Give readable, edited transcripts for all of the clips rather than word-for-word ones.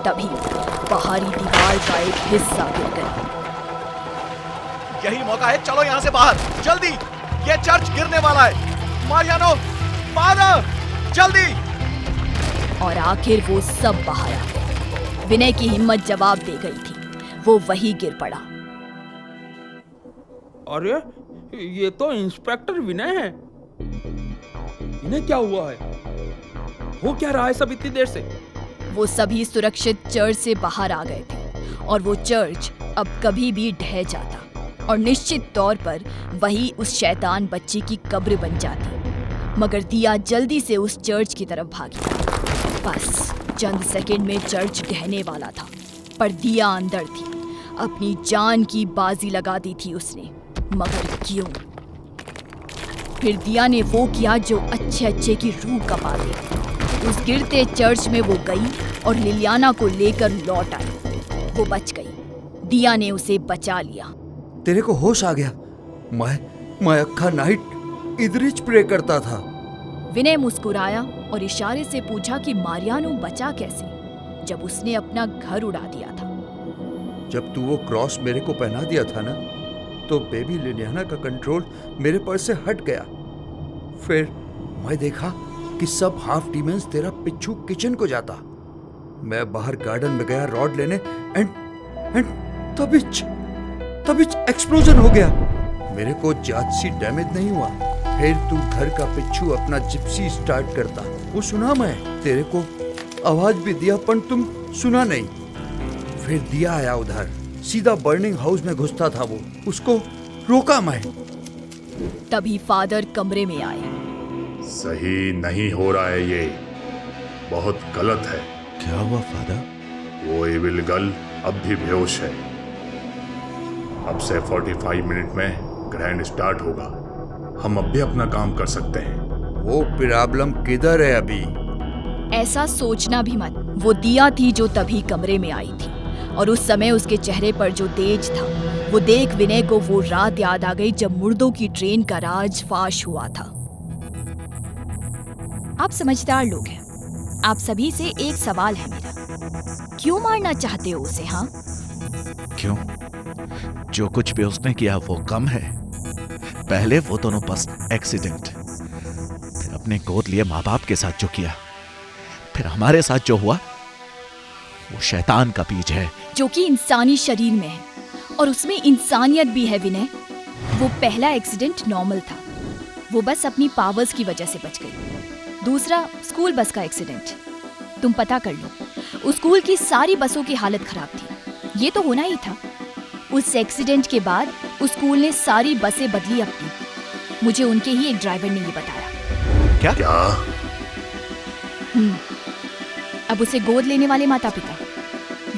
तभी बाहरी दीवार का एक हिस्सा गिर गया। यही मौका है, चलो यहाँ से बाहर जल्दी, ये चर्च गिरने वाला है। मारियानो, फादर, जल्दी। और आखिर वो सब बाहर आ गए। विनय की हिम्मत जवाब दे गई थी, वो वही गिर पड़ा। अरे ये तो इंस्पेक्टर विनय है। इन्हें क्या हुआ है? हो क्या रहा है सब इतनी देर से? वो सभी सुरक्षित चर्च से बाहर आ गए थे और वो चर्च अब कभी भी ढह जाता और निश्चित तौर पर वही उस शैतान बच्चे की कब्र बन जाती। मगर दिया जल्दी से उस चर्च की तरफ भागी। बस चंद सेकंड में चर्च ढहने वाला था, पर दिया अंदर थी। अपनी जान की बाजी लगा दी थी उसने, मगर क्यों? फिर दिया ने वो किया जो अच्छे की रूह कमा दे। उस गिरते चर्च में वो गई और लिलियाना को लेकर लौट आई। वो बच गई। दिया ने उसे बचा लिया। तेरे को होश आ गया? मैं अक्खा नाइट इधरिच प्रे करता था। विनय मुस्कुराया और इशारे से पूछा कि मारियानो बचा कैसे, जब उसने अपना घर उड़ा दिया था। जब तू वो क्रॉस मेरे को पहना दिया था ना, तो बेबी लिलियाना का कंट्रोल मेरे पर से हट गया। फिर मैं देखा कि सब हाफ डीमंस तेरा पिच्छू किचन को जाता। मैं बाहर गार्डन में गया रॉड लेने एंड तभी एक्सप्लोजन हो गया। मेरे को ज्यादा सी डैमेज नहीं हुआ। फिर तू घर का पिच्छू अपना जिप्सी स्टार्ट करता, वो सुना मैं। तेरे को आवाज भी दिया पर तुम सुना नहीं। फिर दिया आया उधर, सीधा बर्निंग हाउस में घुसता था वो, उसको रोका मैं। तभी फादर कमरे में आए। सही नहीं हो रहा है, ये बहुत गलत है। क्या हुआ फादर? वो एविल गर्ल अब भी बेहोश है। अब से 45 मिनट में ग्रैंड स्टार्ट होगा। हम अब भी अपना काम कर सकते हैं। वो प्रॉब्लम किधर है अभी? ऐसा सोचना भी मत। वो दिया थी जो तभी कमरे में आई थी, और उस समय उसके चेहरे पर जो तेज था, वो देख विनय को वो रात याद आ गई जब मुर्दों की ट्रेन का राज फाश हुआ था। आप समझदार लोग हैं। आप सभी से एक सवाल है मेरा, क्यों मारना चाहते हो उसे? हाँ, क्यों? जो कुछ भी उसने किया वो कम है। पहले वो दोनों बस एक्सीडेंट, फिर अपने गोद लिए माँ बाप के साथ जो किया, फिर हमारे साथ जो हुआ, वो शैतान का बीज है जो कि इंसानी शरीर में है, और उसमें इंसानियत भी है विनय। वो पहला एक्सीडेंट नॉर्मल था, वो बस अपनी पावर्स की वजह से बच गई। दूसरा स्कूल बस का एक्सीडेंट, तुम पता कर लो, उस स्कूल की सारी बसों की हालत खराब थी। ये तो होना ही था। उस एक्सीडेंट के बाद उस स्कूल ने सारी बसें बदली अपनी। मुझे उनके ही एक ड्राइवर ने ये बताया। क्या? अब उसे गोद लेने वाले माता पिता,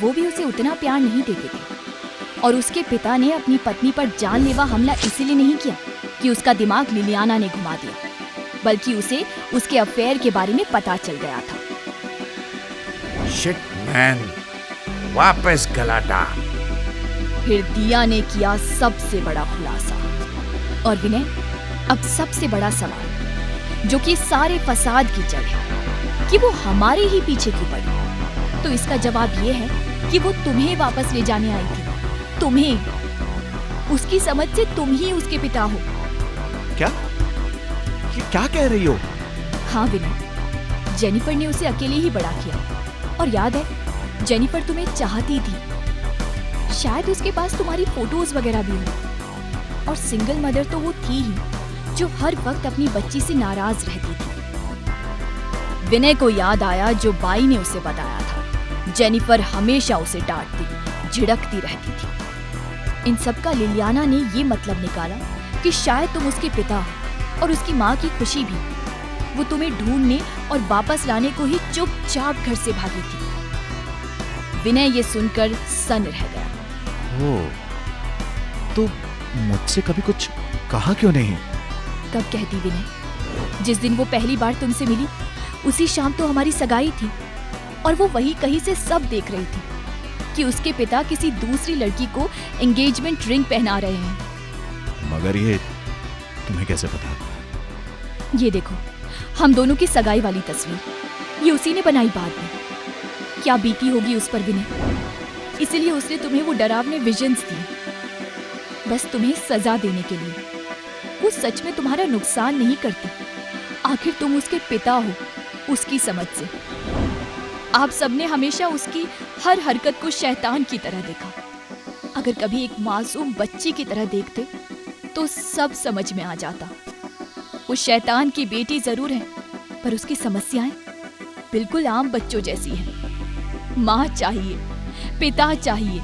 वो भी उसे उतना प्यार नहीं देते थे, और उसके पिता ने अपनी पत्नी पर जानलेवा हमला इसीलिए नहीं किया कि उसका दिमाग लिलियाना ने घुमा दिया, बल्कि उसे उसके अफेयर के बारे में पता चल गया था। शिट मैन, वापस गलाटा। फिर दिया ने किया सबसे बड़ा खुलासा। और विनय, अब सबसे बड़ा सवाल, जो कि सारे फसाद की जड़ है, कि वो हमारे ही पीछे क्यों पड़ी? तो इसका जवाब ये है कि वो तुम्हें वापस ले जाने आई थी। तुम्हें। उसकी समझ से तुम ही उसके पिता हो। क्या? ये क्या कह रही हो? हाँ विनय, जेनिफर ने उसे अकेले ही बड़ा किया। और याद है, जेनिफर तुम्हें चाहती थी। शायद उसके पास तुम्हारी फोटोज वगैरह भी हो। और सिंगल मदर तो वो थी ही, जो हर वक्त अपनी बच्ची से नाराज रहती थी। विनय को याद आया जो बाई ने उसे बताया था। जेनिफर हमेशा उसे डांटती, झिड़कती रहती थी। इन सब का लिलियाना ने ये मतलब निकाला कि शायद तुम उसके पिता और उसकी माँ की खुशी भी, वो तुम्हें ढूंढने और वापस लाने को ही चुपचाप घर से भागी थी। विनय ये सुनकर सन रह गया। ओह, तो मुझसे कभी कुछ कहा क्यों नहीं? कब कहती विनय? जिस दिन वो पहली बार तुमसे मिली, उसी शाम तो हमारी सगाई थी, और वो वही कहीं से सब देख रही थी कि उसके पिता किसी दूसरी लड़की को एंगेजमेंट रिंग पहना रहे हैं। मगर ये तुम्हें कैसे पता? ये देखो, हम दोनों की सगाई वाली तस्वीर, ये उसी ने बनाई बाद में। क्या बीती होगी उस पर विनय, इसीलिए उसने तुम्हें वो डरावने विजन्स दिए, बस तुम्हें सजा देने के लिए। वो सच में तुम्हारा नुकसान नहीं करती। आखिर तुम उसके पिता हो, उसकी समझ से। आप सबने हमेशा उसकी हर हरकत को शैतान की तरह देखा। अगर कभी एक मासूम बच्ची की तरह देखते तो सब समझ में आ जाता। वो शैतान की बेटी जरूर है, पर उसकी समस्याएं बिल्कुल आम बच्चों जैसी हैं। माँ चाहिए, पिता चाहिए,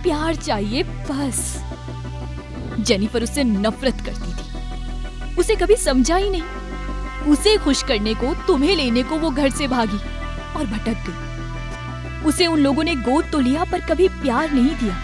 प्यार चाहिए, बस। जेनिफर उससे नफरत करती थी, उसे कभी समझा ही नहीं। उसे खुश करने को, तुम्हें लेने को वो घर से भागी और भटक गई। उसे उन लोगों ने गोद तो लिया पर कभी प्यार नहीं दिया।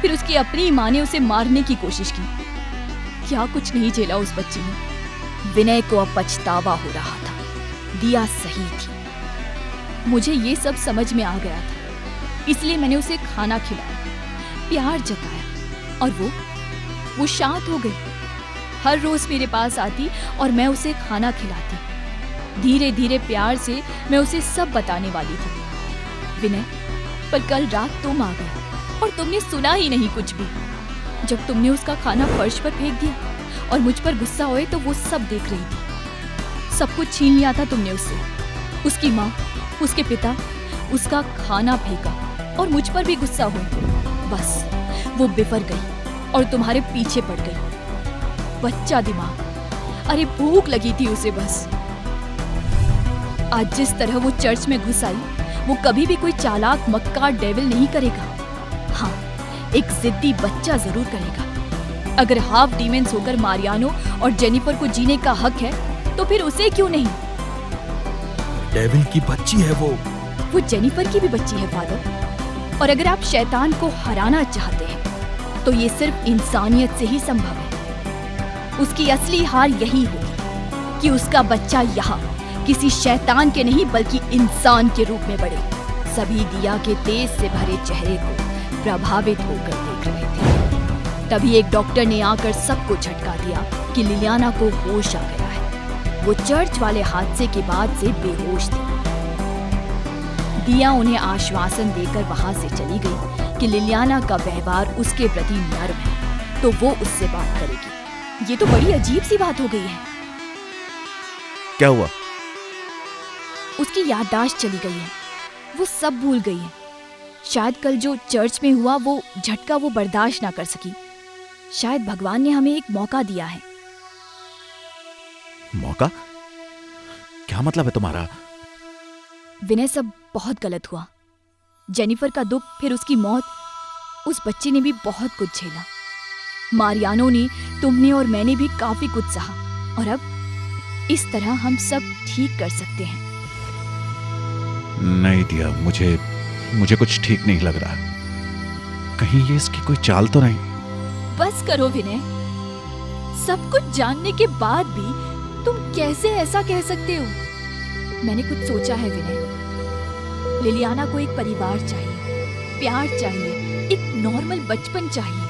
फिर उसकी अपनी माँ ने उसे मारने की कोशिश की। क्या कुछ नहीं झेला उस बच्ची ने। विनय को अब पछतावा हो रहा था। दिया सही थी। मुझे ये सब समझ में आ गया था, इसलिए मैंने उसे खाना खिलाया, प्यार जताया, और वो शांत हो गई। हर रोज मेरे पास आती और मैं उसे खाना खिलाती। धीरे धीरे प्यार से मैं उसे सब बताने वाली थी। विनय, पर कल रात तुम आ गए और तुमने सुना ही नहीं कुछ भी। जब तुमने उसका खाना फर्श पर फेंक दिया और मुझ पर गुस्सा हुए तो वो सब देख रही थी। सब कुछ छीन लिया था तुमने उससे। उसकी माँ, उसके पिता, उसका खाना फेंका और मुझ पर भी गुस्सा हुई। बस वो बिफर गई और तुम्हारे पीछे पड़ गई। बच्चा दिमाग, अरे भूख लगी थी उसे बस। आज जिस तरह वो चर्च में घुस आई, वो कभी भी कोई चालाक मक्कार डेविल नहीं करेगा। हाँ, एक जिद्दी बच्चा जरूर करेगा। अगर हाफ डीमेंस होकर मारियानो और जेनिफर को जीने का हक है तो फिर उसे क्यों नहीं? डेविल की बच्ची है वो जेनिफर की भी बच्ची है फादर। और अगर आप शैतान को हराना चाहते हैं तो ये सिर्फ इंसानियत से ही संभव है। उसकी असली हार यही होगी कि उसका बच्चा यहाँ किसी शैतान के नहीं बल्कि इंसान के रूप में बढ़े। सभी दिया के तेज से भरे चेहरे को प्रभावित होकर देख रहे थे। तभी एक डॉक्टर ने आकर सबको झटका दिया कि लिलियाना को होश आ गया है। वो चर्च वाले हादसे के बाद से बेहोश थी। दिया उन्हें आश्वासन देकर वहां से चली गई कि लिलियाना का व्यवहार उसके प्रति नर्म है तो वो उससे बात करेगी। ये तो बड़ी अजीब सी बात हो गई है। क्या हुआ? उसकी याददाश्त चली गई है, वो सब भूल गई है। शायद कल जो चर्च में हुआ वो झटका वो बर्दाश्त ना कर सकी। शायद भगवान ने हमें एक मौका दिया है। मौका? क्या मतलब है तुम्हारा? विनय, सब बहुत गलत हुआ। जेनिफर का दुख, फिर उसकी मौत। उस बच्चे ने भी बहुत कुछ झेला। मारियानो ने, तुमने और मैंने भी काफी कुछ सहा। और अब इस तरह हम सब ठीक कर सकते हैं। नहीं दिया, मुझे कुछ ठीक नहीं लग रहा। कहीं ये इसकी कोई चाल तो नहीं? बस करो विनय। सब कुछ जानने के बाद भी तुम कैसे ऐसा कह सकते हो? मैंने कुछ सोचा है विनय। लिलियाना को एक परिवार चाहिए, प्यार चाहिए, एक नॉर्मल बचपन चाहिए।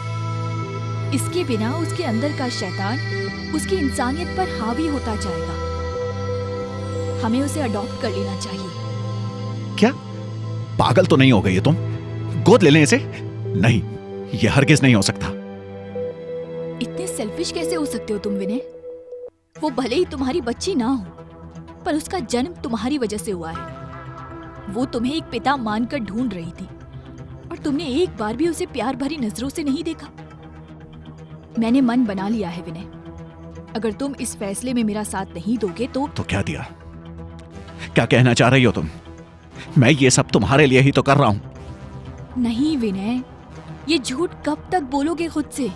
इसके बिना उसके अंदर का शैतान उसकी इंसानियत पर हावी होता जाएगा। हमें उसे अडॉप्ट कर लेना चाहिए। क्या पागल तो नहीं हो गई है तुम? गोद ले लें इसे? नहीं, ये हरगिज नहीं हो सकता। इतने सेल्फिश कैसे हो सकते हो तुम विनय? वो भले ही तुम्हारी बच्ची ना हो, पर उसका जन्म तुम्हारी वजह से हुआ है। वो तुम्हें एक पिता मानकर ढूंढ रही थी और तुमने एक बार भी उसे प्यार भरी नजरों से नहीं देखा। मैंने मन बना लिया है विनय। अगर तुम इस फैसले में मेरा साथ नहीं दोगे तो क्या दिया? क्या कहना चाह रही हो तुम? मैं ये सब तुम्हारे लिए ही तो कर रहा हूं। नहीं विनय, ये झूठ कब तक बोलोगे खुद से?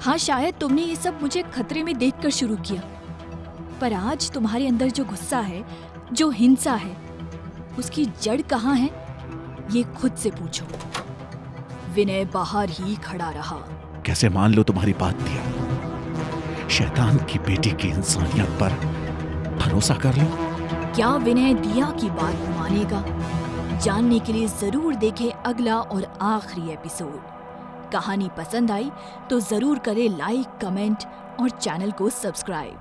हाँ, शायद तुमने ये सब मुझे खतरे में देखकर शुरू किया, पर आज तुम्हारे अंदर जो गुस्सा है, जो हिंसा है, उसकी जड़ कहाँ है ये खुद से पूछो। विनय बाहर ही खड़ा रहा। कैसे मान लो तुम्हारी बात दिया? शैतान की बेटी की इंसानियत पर भरोसा कर लो। क्या विनय दिया की बात मानेगा? जानने के लिए जरूर देखें अगला और आखिरी एपिसोड। कहानी पसंद आई तो जरूर करें लाइक, कमेंट और चैनल को सब्सक्राइब।